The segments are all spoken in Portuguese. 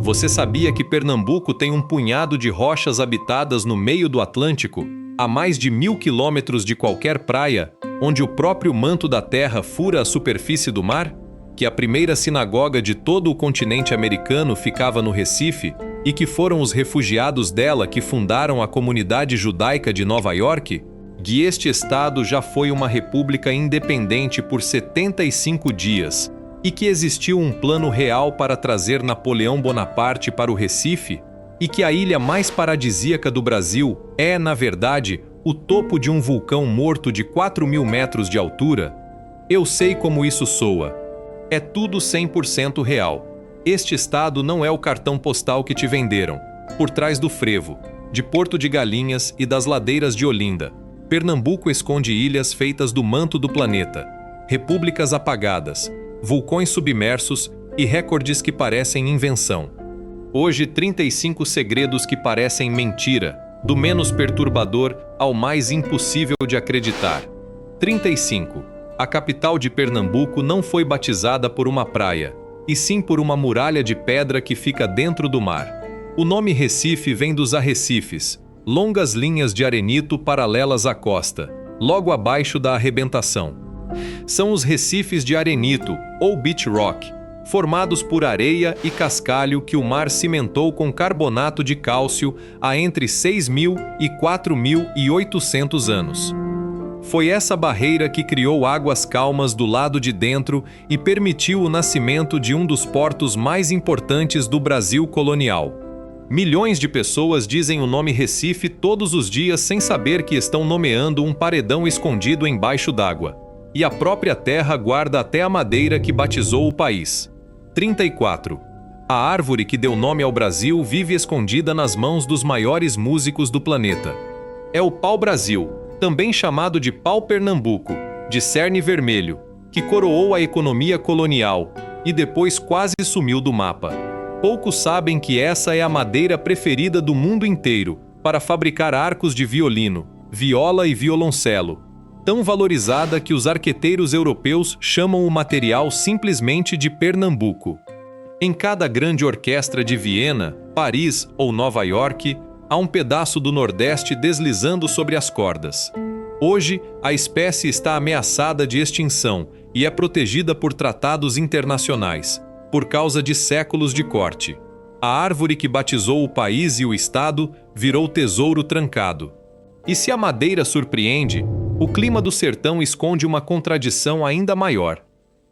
Você sabia que Pernambuco tem um punhado de rochas habitadas no meio do Atlântico, a mais de 1.000 quilômetros de qualquer praia, onde o próprio manto da terra fura a superfície do mar? Que a primeira sinagoga de todo o continente americano ficava no Recife e que foram os refugiados dela que fundaram a comunidade judaica de Nova York? Que este estado já foi uma república independente por 75 dias e que existiu um plano real para trazer Napoleão Bonaparte para o Recife e que a ilha mais paradisíaca do Brasil é, na verdade, o topo de um vulcão morto de 4.000 metros de altura? Eu sei como isso soa. É tudo 100% real. Este estado não é o cartão postal que te venderam. Por trás do frevo, de Porto de Galinhas e das ladeiras de Olinda, Pernambuco esconde ilhas feitas do manto do planeta, repúblicas apagadas, vulcões submersos e recordes que parecem invenção. Hoje, 35 segredos que parecem mentira, do menos perturbador ao mais impossível de acreditar. 35. A capital de Pernambuco não foi batizada por uma praia, e sim por uma muralha de pedra que fica dentro do mar. O nome Recife vem dos arrecifes, longas linhas de arenito paralelas à costa, logo abaixo da arrebentação. São os recifes de arenito, ou beach rock, formados por areia e cascalho que o mar cimentou com carbonato de cálcio há entre 6.000 e 4.800 anos. Foi essa barreira que criou águas calmas do lado de dentro e permitiu o nascimento de um dos portos mais importantes do Brasil colonial. Milhões de pessoas dizem o nome Recife todos os dias sem saber que estão nomeando um paredão escondido embaixo d'água. E a própria terra guarda até a madeira que batizou o país. 34. A árvore que deu nome ao Brasil vive escondida nas mãos dos maiores músicos do planeta. É o pau-brasil, também chamado de pau-Pernambuco, de cerne vermelho, que coroou a economia colonial e depois quase sumiu do mapa. Poucos sabem que essa é a madeira preferida do mundo inteiro para fabricar arcos de violino, viola e violoncelo, tão valorizada que os arqueteiros europeus chamam o material simplesmente de Pernambuco. Em cada grande orquestra de Viena, Paris ou Nova York, há um pedaço do Nordeste deslizando sobre as cordas. Hoje, a espécie está ameaçada de extinção e é protegida por tratados internacionais, por causa de séculos de corte. A árvore que batizou o país e o estado virou tesouro trancado. E se a madeira surpreende, o clima do sertão esconde uma contradição ainda maior.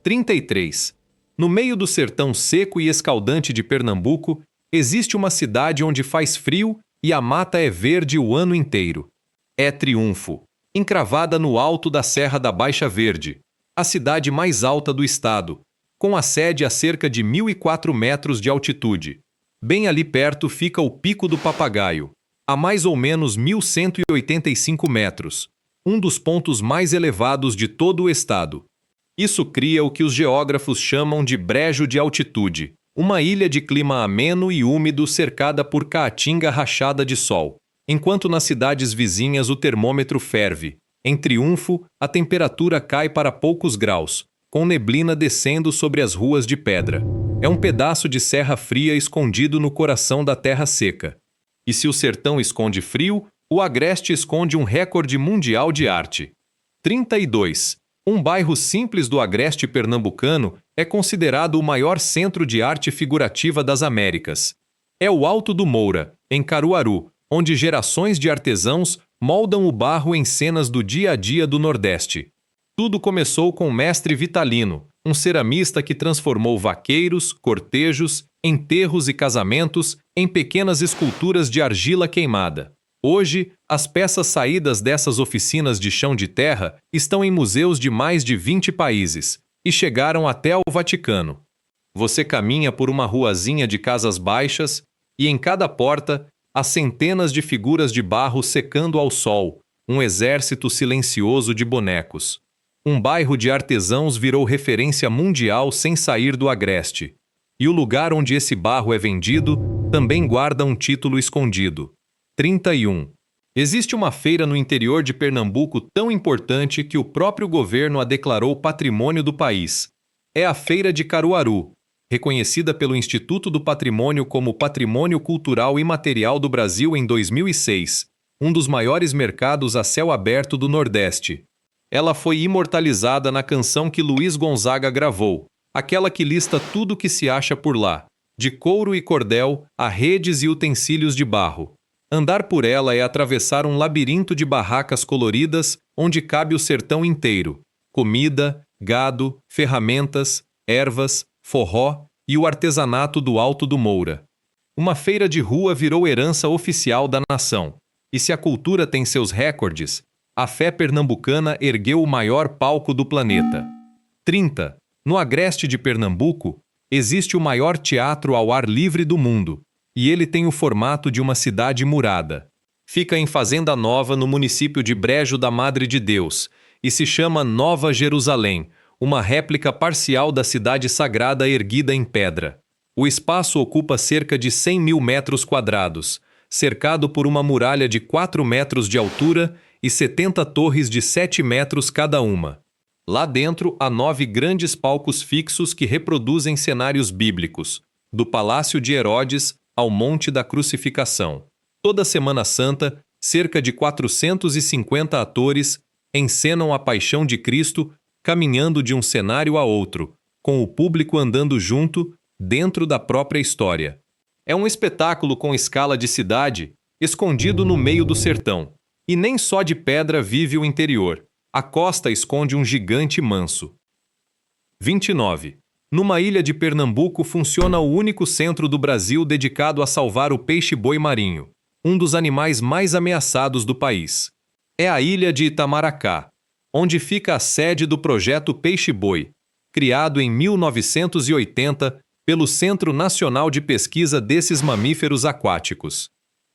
33. No meio do sertão seco e escaldante de Pernambuco, existe uma cidade onde faz frio e a mata é verde o ano inteiro. É Triunfo, encravada no alto da Serra da Baixa Verde, a cidade mais alta do estado, com a sede a cerca de 1.004 metros de altitude. Bem ali perto fica o Pico do Papagaio, a mais ou menos 1.185 metros, um dos pontos mais elevados de todo o estado. Isso cria o que os geógrafos chamam de brejo de altitude, uma ilha de clima ameno e úmido cercada por caatinga rachada de sol, enquanto nas cidades vizinhas o termômetro ferve. Em Triunfo, a temperatura cai para poucos graus, com neblina descendo sobre as ruas de pedra. É um pedaço de serra fria escondido no coração da terra seca. E se o sertão esconde frio, o Agreste esconde um recorde mundial de arte. 32. Um bairro simples do Agreste pernambucano é considerado o maior centro de arte figurativa das Américas. É o Alto do Moura, em Caruaru, onde gerações de artesãos moldam o barro em cenas do dia a dia do Nordeste. Tudo começou com o mestre Vitalino, um ceramista que transformou vaqueiros, cortejos, enterros e casamentos em pequenas esculturas de argila queimada. Hoje, as peças saídas dessas oficinas de chão de terra estão em museus de mais de 20 países e chegaram até ao Vaticano. Você caminha por uma ruazinha de casas baixas e em cada porta há centenas de figuras de barro secando ao sol, um exército silencioso de bonecos. Um bairro de artesãos virou referência mundial sem sair do Agreste. E o lugar onde esse barro é vendido também guarda um título escondido. 31. Existe uma feira no interior de Pernambuco tão importante que o próprio governo a declarou patrimônio do país. É a Feira de Caruaru, reconhecida pelo Instituto do Patrimônio como Patrimônio Cultural Imaterial do Brasil em 2006, um dos maiores mercados a céu aberto do Nordeste. Ela foi imortalizada na canção que Luiz Gonzaga gravou, aquela que lista tudo que se acha por lá, de couro e cordel a redes e utensílios de barro. Andar por ela é atravessar um labirinto de barracas coloridas onde cabe o sertão inteiro: comida, gado, ferramentas, ervas, forró e o artesanato do Alto do Moura. Uma feira de rua virou herança oficial da nação. E se a cultura tem seus recordes, a fé pernambucana ergueu o maior palco do planeta. 30. No agreste de Pernambuco, existe o maior teatro ao ar livre do mundo, e ele tem o formato de uma cidade murada. Fica em Fazenda Nova, no município de Brejo da Madre de Deus, e se chama Nova Jerusalém, uma réplica parcial da cidade sagrada erguida em pedra. O espaço ocupa cerca de 100 mil metros quadrados, cercado por uma muralha de 4 metros de altura e 70 torres de 7 metros cada uma. Lá dentro há 9 grandes palcos fixos que reproduzem cenários bíblicos, do Palácio de Herodes ao Monte da Crucificação. Toda Semana Santa, cerca de 450 atores encenam a Paixão de Cristo caminhando de um cenário a outro, com o público andando junto, dentro da própria história. É um espetáculo com escala de cidade, escondido no meio do sertão. E nem só de pedra vive o interior. A costa esconde um gigante manso. 29. Numa ilha de Pernambuco funciona o único centro do Brasil dedicado a salvar o peixe-boi marinho, um dos animais mais ameaçados do país. É a ilha de Itamaracá, onde fica a sede do projeto Peixe-Boi, criado em 1980 pelo Centro Nacional de Pesquisa desses Mamíferos Aquáticos.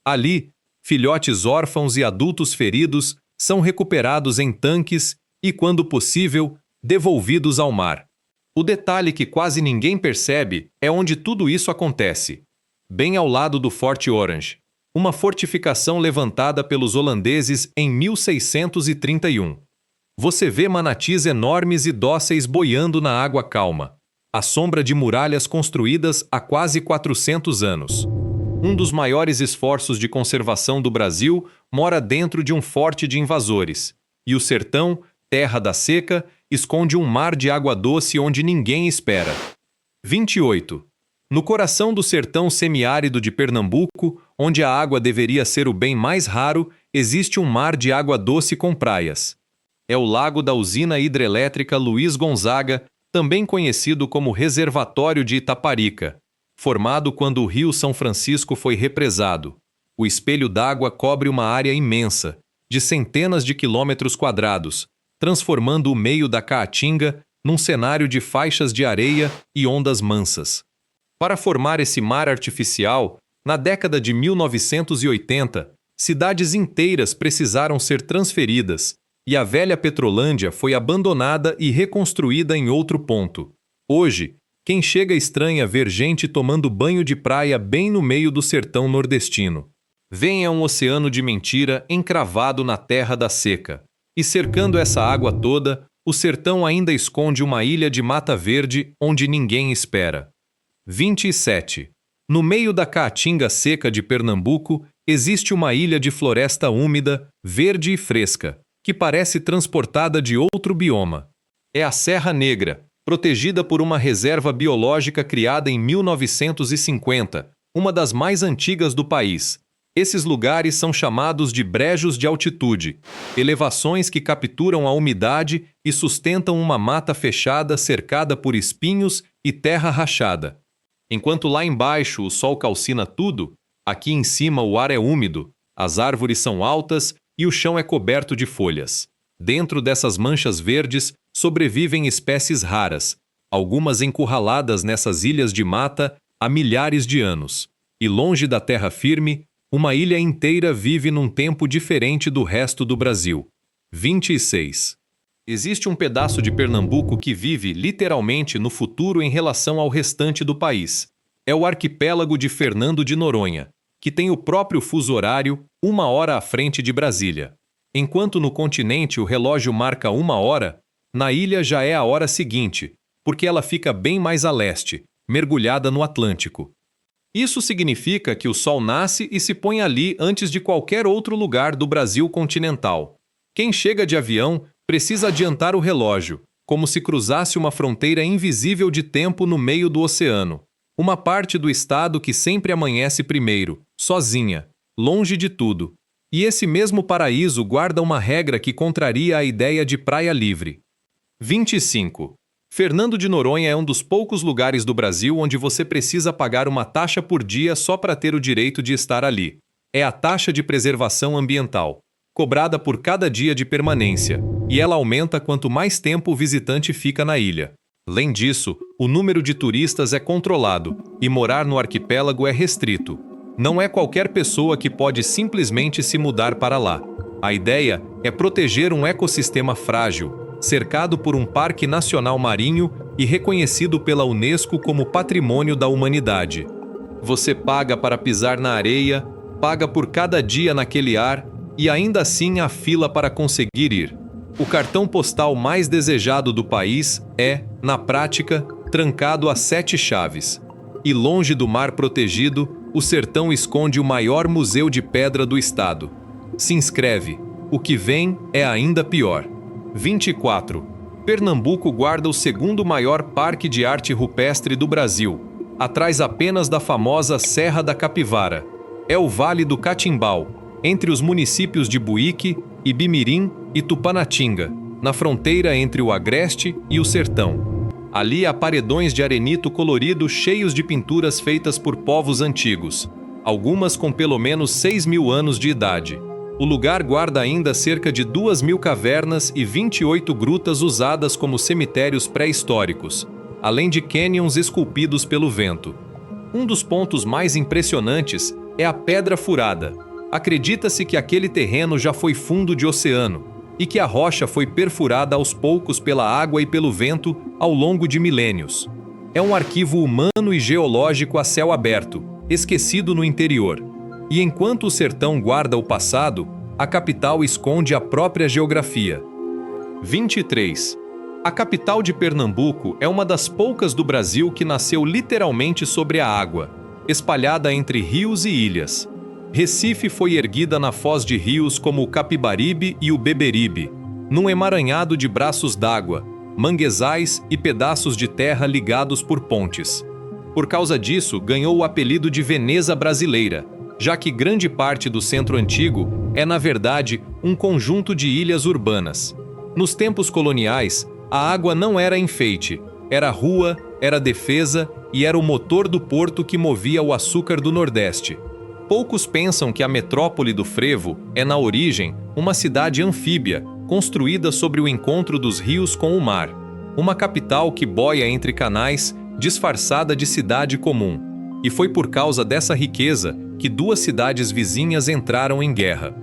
Ali, filhotes órfãos e adultos feridos são recuperados em tanques e, quando possível, devolvidos ao mar. O detalhe que quase ninguém percebe é onde tudo isso acontece, bem ao lado do Forte Orange, uma fortificação levantada pelos holandeses em 1631. Você vê manatis enormes e dóceis boiando na água calma, à sombra de muralhas construídas há quase 400 anos. Um dos maiores esforços de conservação do Brasil mora dentro de um forte de invasores, e o sertão, terra da seca, esconde um mar de água doce onde ninguém espera. 28. No coração do sertão semiárido de Pernambuco, onde a água deveria ser o bem mais raro, existe um mar de água doce com praias. É o lago da usina hidrelétrica Luiz Gonzaga, também conhecido como Reservatório de Itaparica, formado quando o Rio São Francisco foi represado. O espelho d'água cobre uma área imensa, de centenas de quilômetros quadrados, transformando o meio da Caatinga num cenário de faixas de areia e ondas mansas. Para formar esse mar artificial, na década de 1980, cidades inteiras precisaram ser transferidas, e a velha Petrolândia foi abandonada e reconstruída em outro ponto. Hoje, quem chega estranha ver gente tomando banho de praia bem no meio do sertão nordestino. Venha um oceano de mentira encravado na terra da seca. E cercando essa água toda, o sertão ainda esconde uma ilha de mata verde onde ninguém espera. 27. No meio da Caatinga seca de Pernambuco, existe uma ilha de floresta úmida, verde e fresca, que parece transportada de outro bioma. É a Serra Negra, protegida por uma reserva biológica criada em 1950, uma das mais antigas do país. Esses lugares são chamados de brejos de altitude, elevações que capturam a umidade e sustentam uma mata fechada cercada por espinhos e terra rachada. Enquanto lá embaixo o sol calcina tudo, aqui em cima o ar é úmido, as árvores são altas e o chão é coberto de folhas. Dentro dessas manchas verdes sobrevivem espécies raras, algumas encurraladas nessas ilhas de mata há milhares de anos. E longe da terra firme, uma ilha inteira vive num tempo diferente do resto do Brasil. 26. Existe um pedaço de Pernambuco que vive, literalmente, no futuro em relação ao restante do país. É o arquipélago de Fernando de Noronha, que tem o próprio fuso horário 1 hora à frente de Brasília. Enquanto no continente o relógio marca 1 hora, na ilha já é a hora seguinte, porque ela fica bem mais a leste, mergulhada no Atlântico. Isso significa que o Sol nasce e se põe ali antes de qualquer outro lugar do Brasil continental. Quem chega de avião precisa adiantar o relógio, como se cruzasse uma fronteira invisível de tempo no meio do oceano. Uma parte do estado que sempre amanhece primeiro, sozinha, longe de tudo. E esse mesmo paraíso guarda uma regra que contraria a ideia de praia livre. 25. Fernando de Noronha é um dos poucos lugares do Brasil onde você precisa pagar uma taxa por dia só para ter o direito de estar ali. É a taxa de preservação ambiental, cobrada por cada dia de permanência, e ela aumenta quanto mais tempo o visitante fica na ilha. Além disso, o número de turistas é controlado e morar no arquipélago é restrito. Não é qualquer pessoa que pode simplesmente se mudar para lá. A ideia é proteger um ecossistema frágil, cercado por um parque nacional marinho e reconhecido pela Unesco como Patrimônio da Humanidade. Você paga para pisar na areia, paga por cada dia naquele ar e ainda assim há fila para conseguir ir. O cartão postal mais desejado do país é, na prática, trancado a 7 chaves. E longe do mar protegido, o sertão esconde o maior museu de pedra do estado. Se inscreve. O que vem é ainda pior. 24. Pernambuco guarda o segundo maior parque de arte rupestre do Brasil, atrás apenas da famosa Serra da Capivara. É o Vale do Catimbau, entre os municípios de Buíque, Ibimirim e Tupanatinga, na fronteira entre o Agreste e o Sertão. Ali há paredões de arenito colorido cheios de pinturas feitas por povos antigos, algumas com pelo menos 6.000 anos de idade. O lugar guarda ainda cerca de 2.000 cavernas e 28 grutas usadas como cemitérios pré-históricos, além de cânions esculpidos pelo vento. Um dos pontos mais impressionantes é a Pedra Furada. Acredita-se que aquele terreno já foi fundo de oceano e que a rocha foi perfurada aos poucos pela água e pelo vento ao longo de milênios. É um arquivo humano e geológico a céu aberto, esquecido no interior. E enquanto o sertão guarda o passado, a capital esconde a própria geografia. 23. A capital de Pernambuco é uma das poucas do Brasil que nasceu literalmente sobre a água, espalhada entre rios e ilhas. Recife foi erguida na foz de rios como o Capibaribe e o Beberibe, num emaranhado de braços d'água, manguezais e pedaços de terra ligados por pontes. Por causa disso, ganhou o apelido de Veneza brasileira, já que grande parte do centro antigo é, na verdade, um conjunto de ilhas urbanas. Nos tempos coloniais, a água não era enfeite, era rua, era defesa e era o motor do porto que movia o açúcar do Nordeste. Poucos pensam que a metrópole do frevo é, na origem, uma cidade anfíbia, construída sobre o encontro dos rios com o mar. Uma capital que boia entre canais, disfarçada de cidade comum. E foi por causa dessa riqueza que 2 cidades vizinhas entraram em guerra.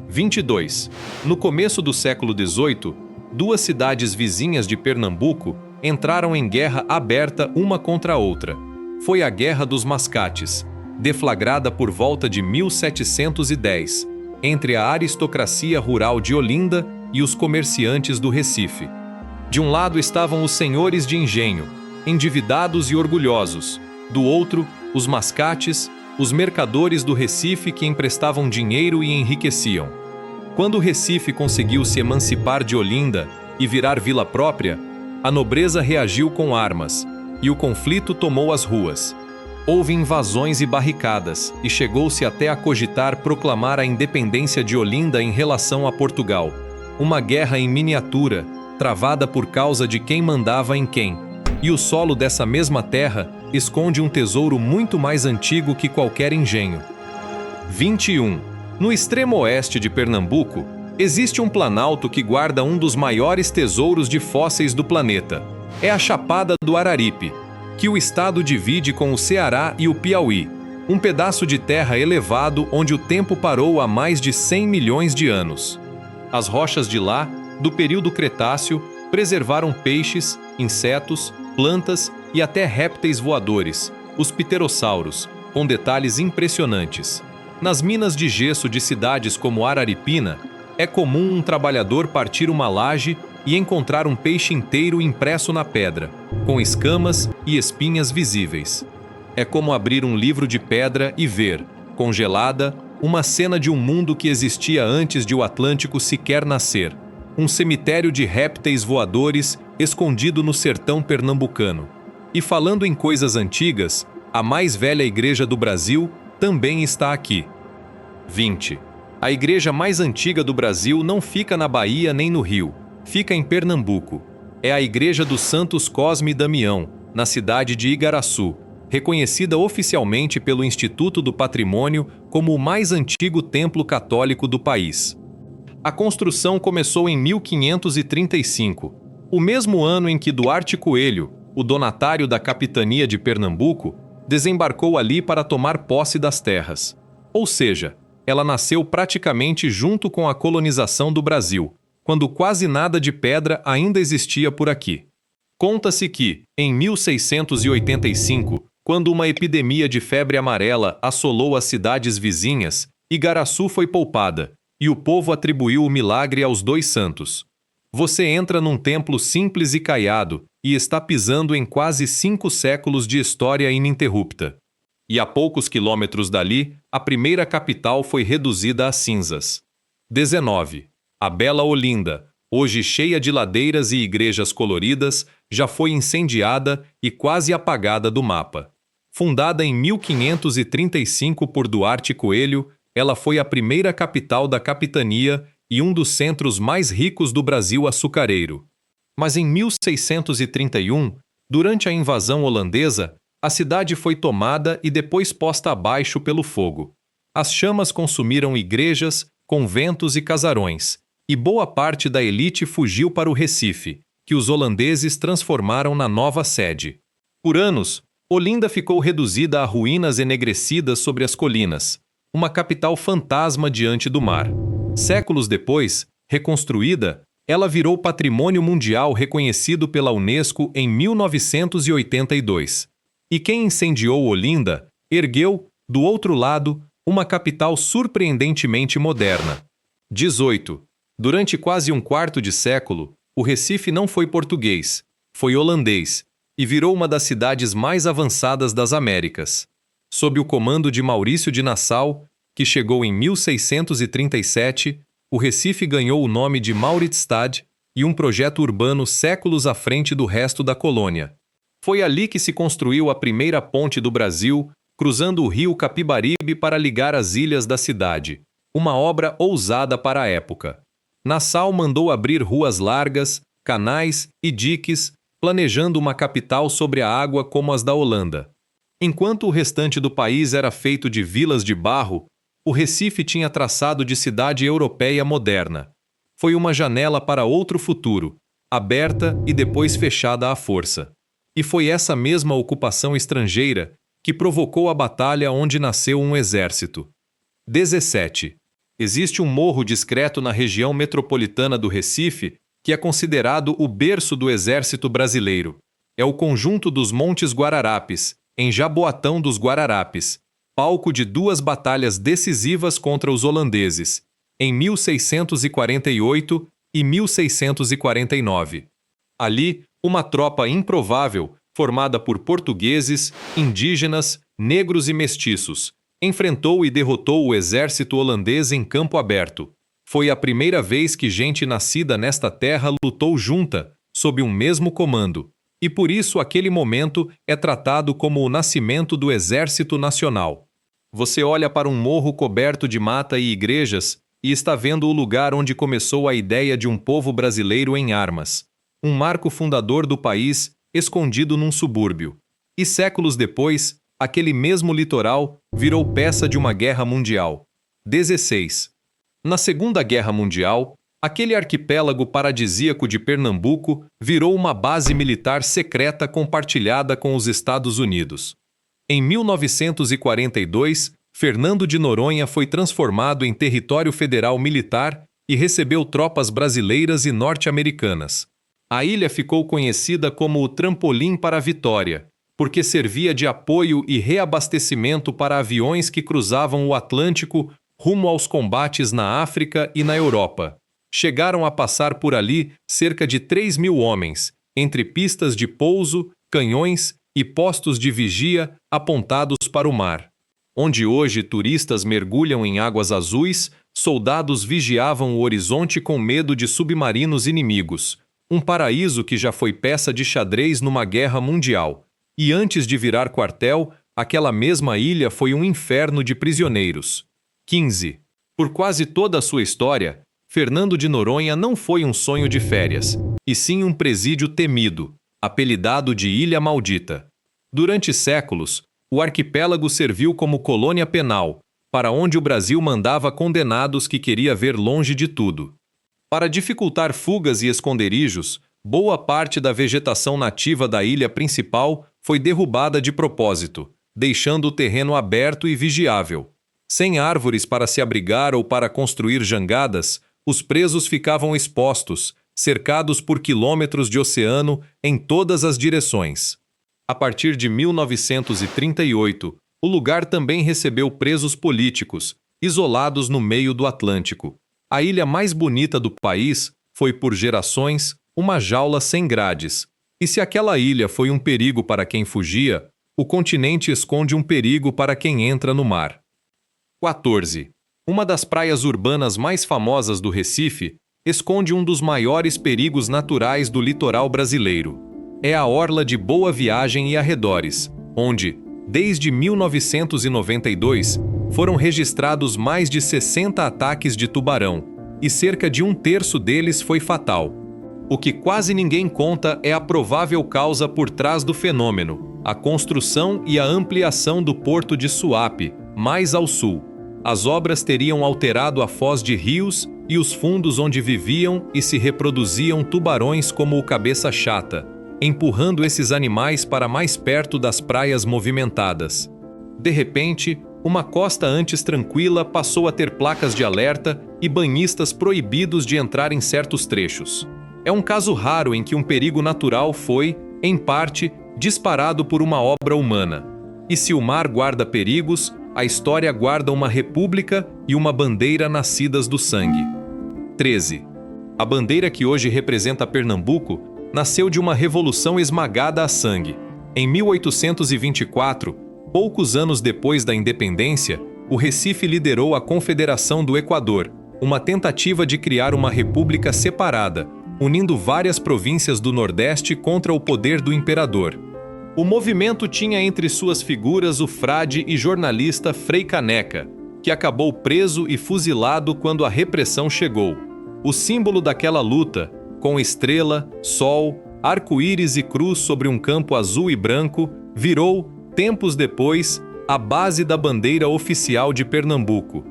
22. No começo do século XVIII, 2 cidades vizinhas de Pernambuco entraram em guerra aberta uma contra a outra. Foi a Guerra dos Mascates, deflagrada por volta de 1710, entre a aristocracia rural de Olinda e os comerciantes do Recife. De um lado estavam os senhores de engenho, endividados e orgulhosos. Do outro, os mascates, os mercadores do Recife que emprestavam dinheiro e enriqueciam. Quando o Recife conseguiu se emancipar de Olinda e virar vila própria, a nobreza reagiu com armas, e o conflito tomou as ruas. Houve invasões e barricadas, e chegou-se até a cogitar proclamar a independência de Olinda em relação a Portugal. Uma guerra em miniatura, travada por causa de quem mandava em quem. E o solo dessa mesma terra esconde um tesouro muito mais antigo que qualquer engenho. 21. No extremo oeste de Pernambuco, existe um planalto que guarda um dos maiores tesouros de fósseis do planeta. É a Chapada do Araripe, que o estado divide com o Ceará e o Piauí, um pedaço de terra elevado onde o tempo parou há mais de 100 milhões de anos. As rochas de lá, do período Cretáceo, preservaram peixes, insetos, plantas e até répteis voadores, os pterossauros, com detalhes impressionantes. Nas minas de gesso de cidades como Araripina, é comum um trabalhador partir uma laje e encontrar um peixe inteiro impresso na pedra, com escamas e espinhas visíveis. É como abrir um livro de pedra e ver, congelada, uma cena de um mundo que existia antes de o Atlântico sequer nascer. Um cemitério de répteis voadores escondido no sertão pernambucano. E falando em coisas antigas, a mais velha igreja do Brasil também está aqui. 20. A igreja mais antiga do Brasil não fica na Bahia nem no Rio, fica em Pernambuco. É a igreja dos Santos Cosme e Damião, na cidade de Igaraçu, reconhecida oficialmente pelo Instituto do Patrimônio como o mais antigo templo católico do país. A construção começou em 1535, o mesmo ano em que Duarte Coelho, o donatário da capitania de Pernambuco, desembarcou ali para tomar posse das terras. Ou seja, ela nasceu praticamente junto com a colonização do Brasil, quando quase nada de pedra ainda existia por aqui. Conta-se que, em 1685, quando uma epidemia de febre amarela assolou as cidades vizinhas, Igaraçu foi poupada, e o povo atribuiu o milagre aos dois santos. Você entra num templo simples e caiado, e está pisando em quase 5 séculos de história ininterrupta. E a poucos quilômetros dali, a primeira capital foi reduzida a cinzas. 19. A bela Olinda, hoje cheia de ladeiras e igrejas coloridas, já foi incendiada e quase apagada do mapa. Fundada em 1535 por Duarte Coelho, ela foi a primeira capital da capitania e um dos centros mais ricos do Brasil açucareiro. Mas em 1631, durante a invasão holandesa, a cidade foi tomada e depois posta abaixo pelo fogo. As chamas consumiram igrejas, conventos e casarões, e boa parte da elite fugiu para o Recife, que os holandeses transformaram na nova sede. Por anos, Olinda ficou reduzida a ruínas enegrecidas sobre as colinas, uma capital fantasma diante do mar. Séculos depois, reconstruída, ela virou patrimônio mundial reconhecido pela Unesco em 1982. E quem incendiou Olinda ergueu, do outro lado, uma capital surpreendentemente moderna. 18. Durante quase um quarto de século, o Recife não foi português, foi holandês, e virou uma das cidades mais avançadas das Américas. Sob o comando de Maurício de Nassau, que chegou em 1637, o Recife ganhou o nome de Mauritsstad e um projeto urbano séculos à frente do resto da colônia. Foi ali que se construiu a primeira ponte do Brasil, cruzando o rio Capibaribe para ligar as ilhas da cidade, uma obra ousada para a época. Nassau mandou abrir ruas largas, canais e diques, planejando uma capital sobre a água como as da Holanda. Enquanto o restante do país era feito de vilas de barro, o Recife tinha traçado de cidade europeia moderna. Foi uma janela para outro futuro, aberta e depois fechada à força. E foi essa mesma ocupação estrangeira que provocou a batalha onde nasceu um exército. 17. Existe um morro discreto na região metropolitana do Recife que é considerado o berço do exército brasileiro. É o conjunto dos Montes Guararapes, em Jaboatão dos Guararapes, palco de 2 batalhas decisivas contra os holandeses, em 1648 e 1649. Ali, uma tropa improvável, formada por portugueses, indígenas, negros e mestiços, enfrentou e derrotou o exército holandês em campo aberto. Foi a primeira vez que gente nascida nesta terra lutou junta, sob um mesmo comando, e por isso aquele momento é tratado como o nascimento do Exército Nacional. Você olha para um morro coberto de mata e igrejas e está vendo o lugar onde começou a ideia de um povo brasileiro em armas, um marco fundador do país escondido num subúrbio. E séculos depois, aquele mesmo litoral virou peça de uma guerra mundial. 16. Na Segunda Guerra Mundial, aquele arquipélago paradisíaco de Pernambuco virou uma base militar secreta compartilhada com os Estados Unidos. Em 1942, Fernando de Noronha foi transformado em território federal militar e recebeu tropas brasileiras e norte-americanas. A ilha ficou conhecida como o trampolim para a vitória, porque servia de apoio e reabastecimento para aviões que cruzavam o Atlântico rumo aos combates na África e na Europa. chegaram a passar por ali cerca de 3.000 homens, entre pistas de pouso, canhões e postos de vigia apontados para o mar. Onde hoje turistas mergulham em águas azuis, soldados vigiavam o horizonte com medo de submarinos inimigos. Um paraíso que já foi peça de xadrez numa guerra mundial. E antes de virar quartel, aquela mesma ilha foi um inferno de prisioneiros. 15. Por quase toda a sua história, Fernando de Noronha não foi um sonho de férias, e sim um presídio temido, apelidado de Ilha Maldita. Durante séculos, o arquipélago serviu como colônia penal, para onde o Brasil mandava condenados que queria ver longe de tudo. Para dificultar fugas e esconderijos, boa parte da vegetação nativa da ilha principal foi derrubada de propósito, deixando o terreno aberto e vigiável. Sem árvores para se abrigar ou para construir jangadas, os presos ficavam expostos, cercados por quilômetros de oceano em todas as direções. A partir de 1938, o lugar também recebeu presos políticos, isolados no meio do Atlântico. A ilha mais bonita do país foi, por gerações, uma jaula sem grades. E se aquela ilha foi um perigo para quem fugia, o continente esconde um perigo para quem entra no mar. 14. Uma das praias urbanas mais famosas do Recife esconde um dos maiores perigos naturais do litoral brasileiro. É a orla de Boa Viagem e arredores, onde, desde 1992, foram registrados mais de 60 ataques de tubarão, e cerca de 1/3 deles foi fatal. O que quase ninguém conta é a provável causa por trás do fenômeno, a construção e a ampliação do porto de Suape, mais ao sul. As obras teriam alterado a foz de rios e os fundos onde viviam e se reproduziam tubarões como o cabeça-chata, empurrando esses animais para mais perto das praias movimentadas. De repente, uma costa antes tranquila passou a ter placas de alerta e banhistas proibidos de entrar em certos trechos. É um caso raro em que um perigo natural foi, em parte, disparado por uma obra humana. E se o mar guarda perigos, a história guarda uma república e uma bandeira nascidas do sangue. 13. A bandeira que hoje representa Pernambuco nasceu de uma revolução esmagada a sangue. Em 1824, poucos anos depois da independência, o Recife liderou a Confederação do Equador, uma tentativa de criar uma república separada, unindo várias províncias do Nordeste contra o poder do imperador. O movimento tinha entre suas figuras o frade e jornalista Frei Caneca, que acabou preso e fuzilado quando a repressão chegou. O símbolo daquela luta, com estrela, sol, arco-íris e cruz sobre um campo azul e branco, virou, tempos depois, a base da bandeira oficial de Pernambuco.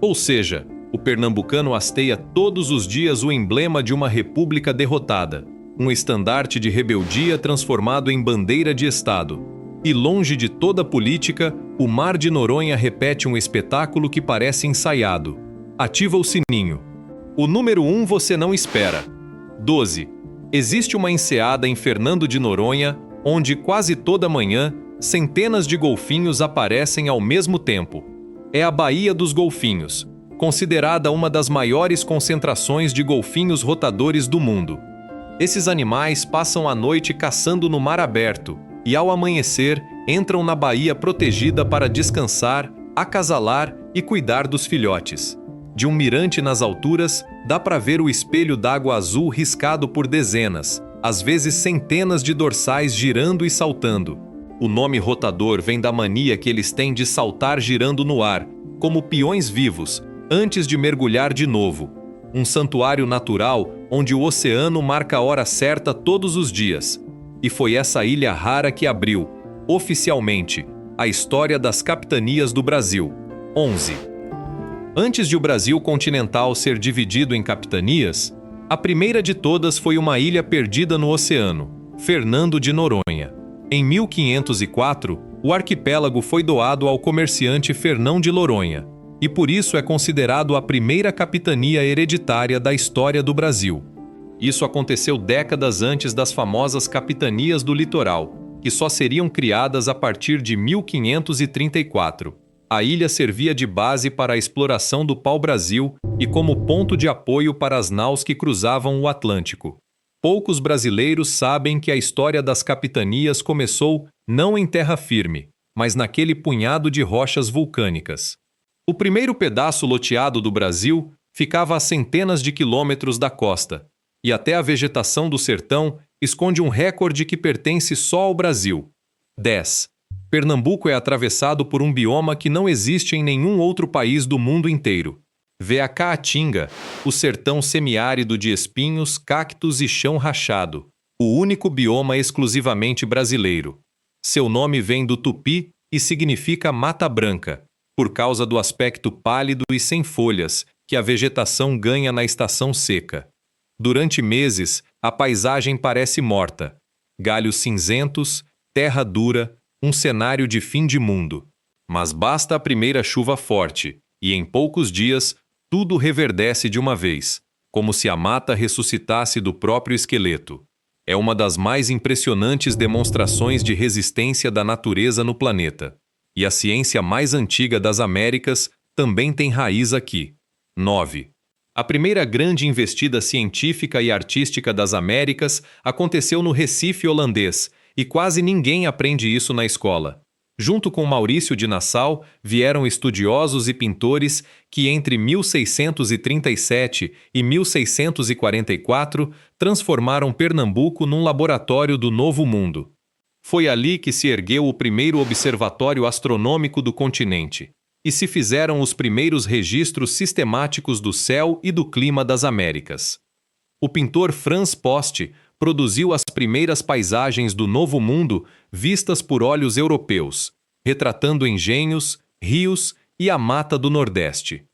Ou seja, o pernambucano hasteia todos os dias o emblema de uma república derrotada, um estandarte de rebeldia transformado em bandeira de Estado. E longe de toda política, o Mar de Noronha repete um espetáculo que parece ensaiado. Ativa o sininho. O número 1 você não espera. 12. Existe uma enseada em Fernando de Noronha, onde quase toda manhã, centenas de golfinhos aparecem ao mesmo tempo. É a Baía dos Golfinhos, considerada uma das maiores concentrações de golfinhos rotadores do mundo. Esses animais passam a noite caçando no mar aberto e, ao amanhecer, entram na baía protegida para descansar, acasalar e cuidar dos filhotes. De um mirante nas alturas, dá para ver o espelho d'água azul riscado por dezenas, às vezes centenas de dorsais girando e saltando. O nome rotador vem da mania que eles têm de saltar girando no ar, como peões vivos, antes de mergulhar de novo. Um santuário natural onde o oceano marca a hora certa todos os dias. E foi essa ilha rara que abriu, oficialmente, a história das capitanias do Brasil. 11. Antes de o Brasil continental ser dividido em capitanias, a primeira de todas foi uma ilha perdida no oceano, Fernando de Noronha. Em 1504, o arquipélago foi doado ao comerciante Fernão de Noronha, e por isso é considerado a primeira capitania hereditária da história do Brasil. Isso aconteceu décadas antes das famosas capitanias do litoral, que só seriam criadas a partir de 1534. A ilha servia de base para a exploração do pau-brasil e como ponto de apoio para as naus que cruzavam o Atlântico. Poucos brasileiros sabem que a história das capitanias começou não em terra firme, mas naquele punhado de rochas vulcânicas. O primeiro pedaço loteado do Brasil ficava a centenas de quilômetros da costa, e até a vegetação do sertão esconde um recorde que pertence só ao Brasil. 10. Pernambuco é atravessado por um bioma que não existe em nenhum outro país do mundo inteiro. Vê a Caatinga, o sertão semiárido de espinhos, cactos e chão rachado, o único bioma exclusivamente brasileiro. Seu nome vem do tupi e significa mata branca, por causa do aspecto pálido e sem folhas que a vegetação ganha na estação seca. Durante meses, a paisagem parece morta. Galhos cinzentos, terra dura, um cenário de fim de mundo. Mas basta a primeira chuva forte, e em poucos dias, tudo reverdece de uma vez, como se a mata ressuscitasse do próprio esqueleto. É uma das mais impressionantes demonstrações de resistência da natureza no planeta. E a ciência mais antiga das Américas também tem raiz aqui. 9. A primeira grande investida científica e artística das Américas aconteceu no Recife holandês, e quase ninguém aprende isso na escola. Junto com Maurício de Nassau, vieram estudiosos e pintores que entre 1637 e 1644 transformaram Pernambuco num laboratório do Novo Mundo. Foi ali que se ergueu o primeiro observatório astronômico do continente, e se fizeram os primeiros registros sistemáticos do céu e do clima das Américas. O pintor Franz Post produziu as primeiras paisagens do Novo Mundo vistas por olhos europeus, retratando engenhos, rios e a mata do Nordeste.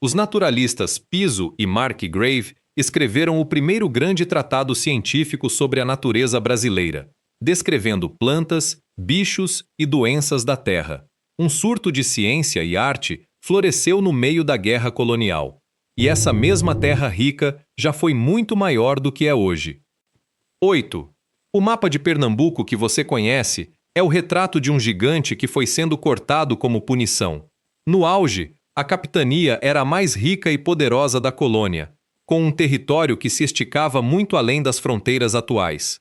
Os naturalistas Piso e Mark Grave escreveram o primeiro grande tratado científico sobre a natureza brasileira, descrevendo plantas, bichos e doenças da terra. Um surto de ciência e arte floresceu no meio da guerra colonial. E essa mesma terra rica já foi muito maior do que é hoje. 8. O mapa de Pernambuco que você conhece é o retrato de um gigante que foi sendo cortado como punição. No auge, a capitania era a mais rica e poderosa da colônia, com um território que se esticava muito além das fronteiras atuais.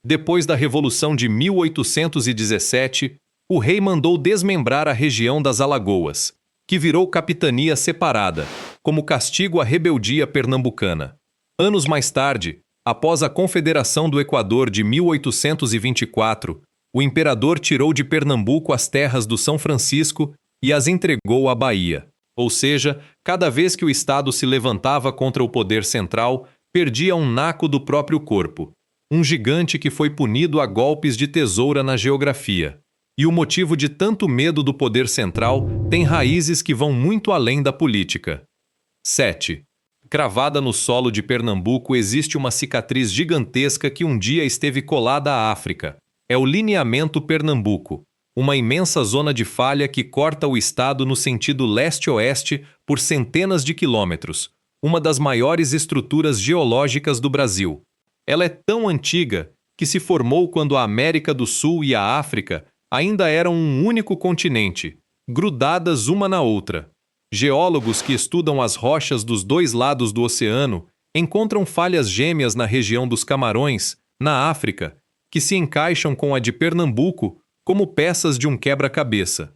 Depois da Revolução de 1817, o rei mandou desmembrar a região das Alagoas, que virou capitania separada, como castigo à rebeldia pernambucana. Anos mais tarde, após a Confederação do Equador de 1824, o imperador tirou de Pernambuco as terras do São Francisco e as entregou à Bahia. Ou seja, cada vez que o Estado se levantava contra o poder central, perdia um naco do próprio corpo, um gigante que foi punido a golpes de tesoura na geografia. E o motivo de tanto medo do poder central tem raízes que vão muito além da política. 7. Cravada no solo de Pernambuco existe uma cicatriz gigantesca que um dia esteve colada à África. É o lineamento Pernambuco, uma imensa zona de falha que corta o estado no sentido leste-oeste por centenas de quilômetros, uma das maiores estruturas geológicas do Brasil. Ela é tão antiga que se formou quando a América do Sul e a África ainda eram um único continente, grudadas uma na outra. Geólogos que estudam as rochas dos dois lados do oceano encontram falhas gêmeas na região dos Camarões, na África, que se encaixam com a de Pernambuco como peças de um quebra-cabeça.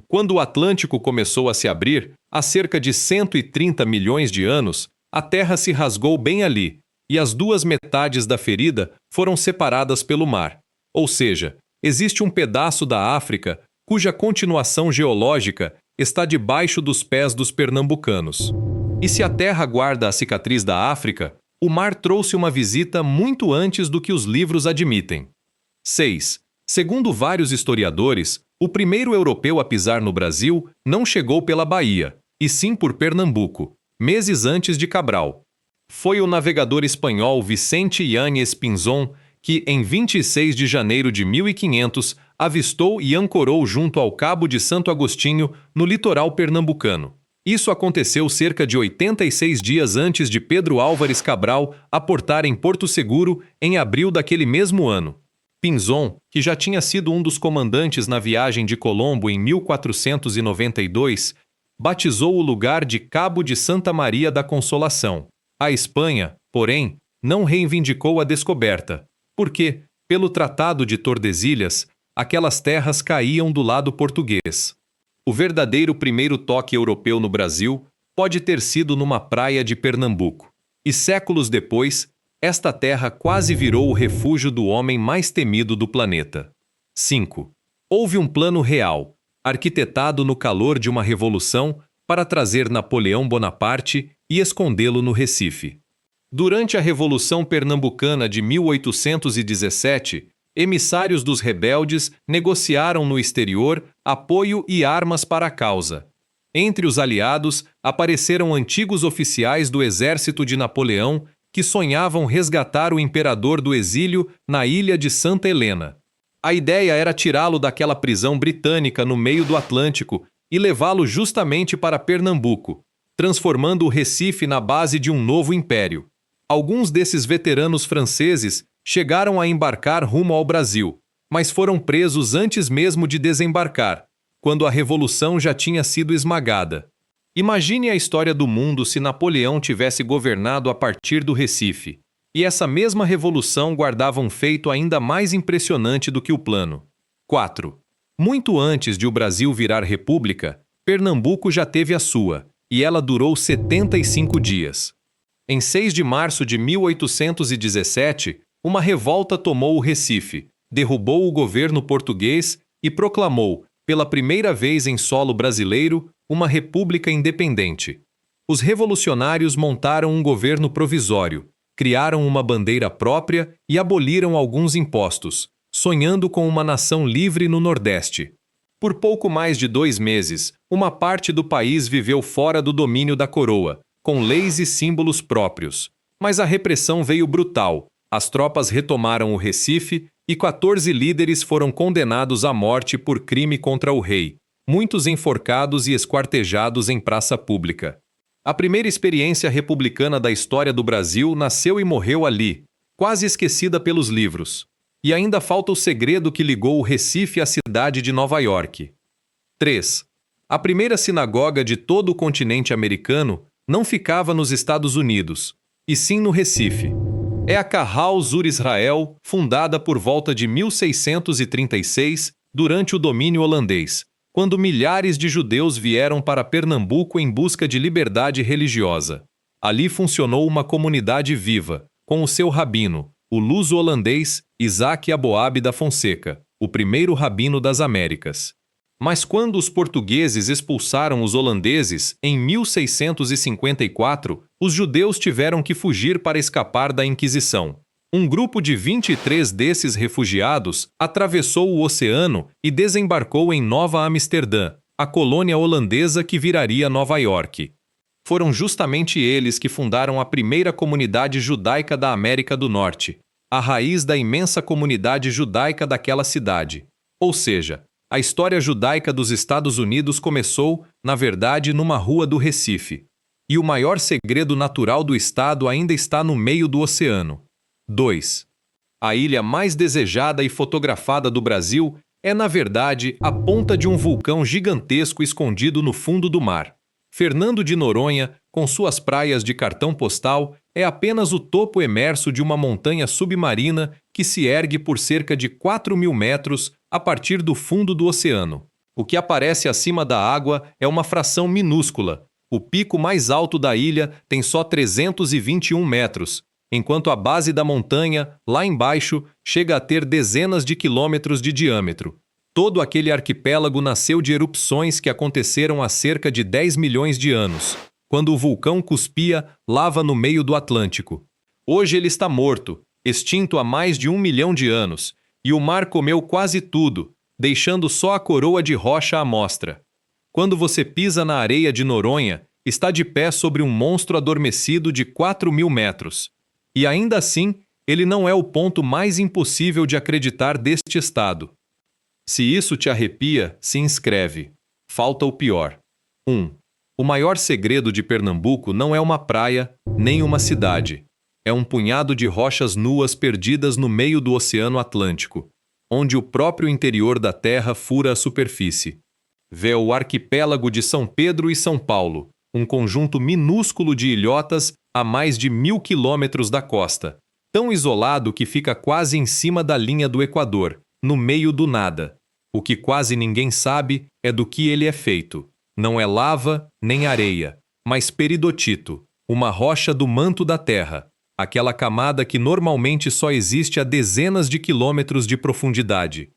Quando o Atlântico começou a se abrir, há cerca de 130 milhões de anos, a Terra se rasgou bem ali, e as duas metades da ferida foram separadas pelo mar. Ou seja, existe um pedaço da África cuja continuação geológica está debaixo dos pés dos pernambucanos. E se a Terra guarda a cicatriz da África, o mar trouxe uma visita muito antes do que os livros admitem. 6. Segundo vários historiadores, o primeiro europeu a pisar no Brasil não chegou pela Bahia, e sim por Pernambuco, meses antes de Cabral. Foi o navegador espanhol Vicente Yáñez Pinzón que, em 26 de janeiro de 1500, avistou e ancorou junto ao Cabo de Santo Agostinho, no litoral pernambucano. Isso aconteceu cerca de 86 dias antes de Pedro Álvares Cabral aportar em Porto Seguro em abril daquele mesmo ano. Pinzon, que já tinha sido um dos comandantes na viagem de Colombo em 1492, batizou o lugar de Cabo de Santa Maria da Consolação. A Espanha, porém, não reivindicou a descoberta, porque, pelo Tratado de Tordesilhas, aquelas terras caíam do lado português. O verdadeiro primeiro toque europeu no Brasil pode ter sido numa praia de Pernambuco. E séculos depois, esta terra quase virou o refúgio do homem mais temido do planeta. 5. Houve um plano real, arquitetado no calor de uma revolução, para trazer Napoleão Bonaparte e escondê-lo no Recife. Durante a Revolução Pernambucana de 1817, emissários dos rebeldes negociaram no exterior apoio e armas para a causa. Entre os aliados apareceram antigos oficiais do exército de Napoleão que sonhavam resgatar o imperador do exílio na ilha de Santa Helena. A ideia era tirá-lo daquela prisão britânica no meio do Atlântico e levá-lo justamente para Pernambuco, transformando o Recife na base de um novo império. Alguns desses veteranos franceses chegaram a embarcar rumo ao Brasil, mas foram presos antes mesmo de desembarcar, quando a Revolução já tinha sido esmagada. Imagine a história do mundo se Napoleão tivesse governado a partir do Recife, e essa mesma Revolução guardava um feito ainda mais impressionante do que o plano. 4. Muito antes de o Brasil virar república, Pernambuco já teve a sua, e ela durou 75 dias. Em 6 de março de 1817, uma revolta tomou o Recife, derrubou o governo português e proclamou, pela primeira vez em solo brasileiro, uma república independente. Os revolucionários montaram um governo provisório, criaram uma bandeira própria e aboliram alguns impostos, sonhando com uma nação livre no Nordeste. Por pouco mais de 2 meses, uma parte do país viveu fora do domínio da coroa, com leis e símbolos próprios. Mas a repressão veio brutal. As tropas retomaram o Recife e 14 líderes foram condenados à morte por crime contra o rei, muitos enforcados e esquartejados em praça pública. A primeira experiência republicana da história do Brasil nasceu e morreu ali, quase esquecida pelos livros. E ainda falta o segredo que ligou o Recife à cidade de Nova York. 3. A primeira sinagoga de todo o continente americano não ficava nos Estados Unidos, e sim no Recife. É a Kahal Zur Israel, fundada por volta de 1636, durante o domínio holandês, quando milhares de judeus vieram para Pernambuco em busca de liberdade religiosa. Ali funcionou uma comunidade viva, com o seu rabino, o luso-holandês Isaac Aboab da Fonseca, o primeiro rabino das Américas. Mas quando os portugueses expulsaram os holandeses, em 1654, os judeus tiveram que fugir para escapar da Inquisição. Um grupo de 23 desses refugiados atravessou o oceano e desembarcou em Nova Amsterdã, a colônia holandesa que viraria Nova York. Foram justamente eles que fundaram a primeira comunidade judaica da América do Norte, a raiz da imensa comunidade judaica daquela cidade. Ou seja, a história judaica dos Estados Unidos começou, na verdade, numa rua do Recife. E o maior segredo natural do estado ainda está no meio do oceano. 2. A ilha mais desejada e fotografada do Brasil é, na verdade, a ponta de um vulcão gigantesco escondido no fundo do mar. Fernando de Noronha, com suas praias de cartão postal, é apenas o topo emerso de uma montanha submarina que se ergue por cerca de 4.000 metros a partir do fundo do oceano. O que aparece acima da água é uma fração minúscula. O pico mais alto da ilha tem só 321 metros, enquanto a base da montanha, lá embaixo, chega a ter dezenas de quilômetros de diâmetro. Todo aquele arquipélago nasceu de erupções que aconteceram há cerca de 10 milhões de anos, quando o vulcão cuspia lava no meio do Atlântico. Hoje ele está morto, extinto há mais de 1 milhão de anos, e o mar comeu quase tudo, deixando só a coroa de rocha à mostra. Quando você pisa na areia de Noronha, está de pé sobre um monstro adormecido de 4.000 metros. E ainda assim, ele não é o ponto mais impossível de acreditar deste estado. Se isso te arrepia, se inscreve. Falta o pior. 1. O maior segredo de Pernambuco não é uma praia, nem uma cidade. É um punhado de rochas nuas perdidas no meio do Oceano Atlântico. onde o próprio interior da Terra fura a superfície. Vê o arquipélago de São Pedro e São Paulo, um conjunto minúsculo de ilhotas a mais de 1.000 quilômetros da costa, tão isolado que fica quase em cima da linha do Equador, no meio do nada. O que quase ninguém sabe é do que ele é feito. Não é lava nem areia, mas peridotito, uma rocha do manto da Terra, aquela camada que normalmente só existe a dezenas de quilômetros de profundidade.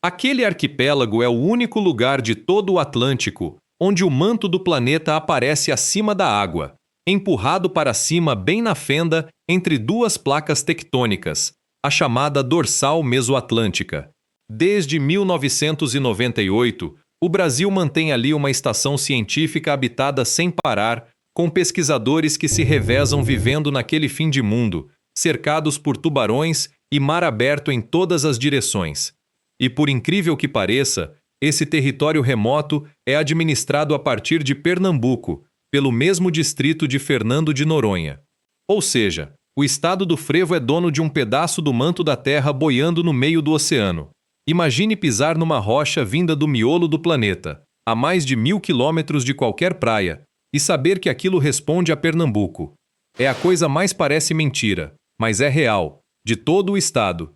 Aquele arquipélago é o único lugar de todo o Atlântico onde o manto do planeta aparece acima da água, empurrado para cima bem na fenda entre duas placas tectônicas, a chamada dorsal mesoatlântica. Desde 1998, o Brasil mantém ali uma estação científica habitada sem parar, com pesquisadores que se revezam vivendo naquele fim de mundo, cercados por tubarões e mar aberto em todas as direções. E por incrível que pareça, esse território remoto é administrado a partir de Pernambuco, pelo mesmo distrito de Fernando de Noronha. Ou seja, o estado do Frevo é dono de um pedaço do manto da Terra boiando no meio do oceano. Imagine pisar numa rocha vinda do miolo do planeta, a mais de 1.000 quilômetros de qualquer praia, e saber que aquilo responde a Pernambuco. É a coisa mais parece mentira, mas é real, de todo o estado.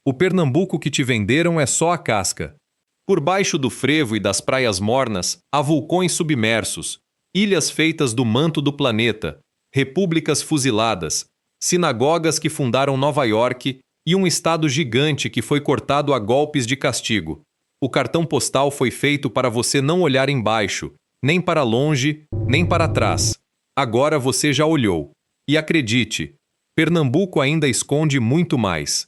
O Pernambuco que te venderam é só a casca. Por baixo do frevo e das praias mornas, há vulcões submersos, ilhas feitas do manto do planeta, repúblicas fuziladas, sinagogas que fundaram Nova York e um estado gigante que foi cortado a golpes de castigo. O cartão postal foi feito para você não olhar embaixo, nem para longe, nem para trás. Agora você já olhou. E acredite, Pernambuco ainda esconde muito mais.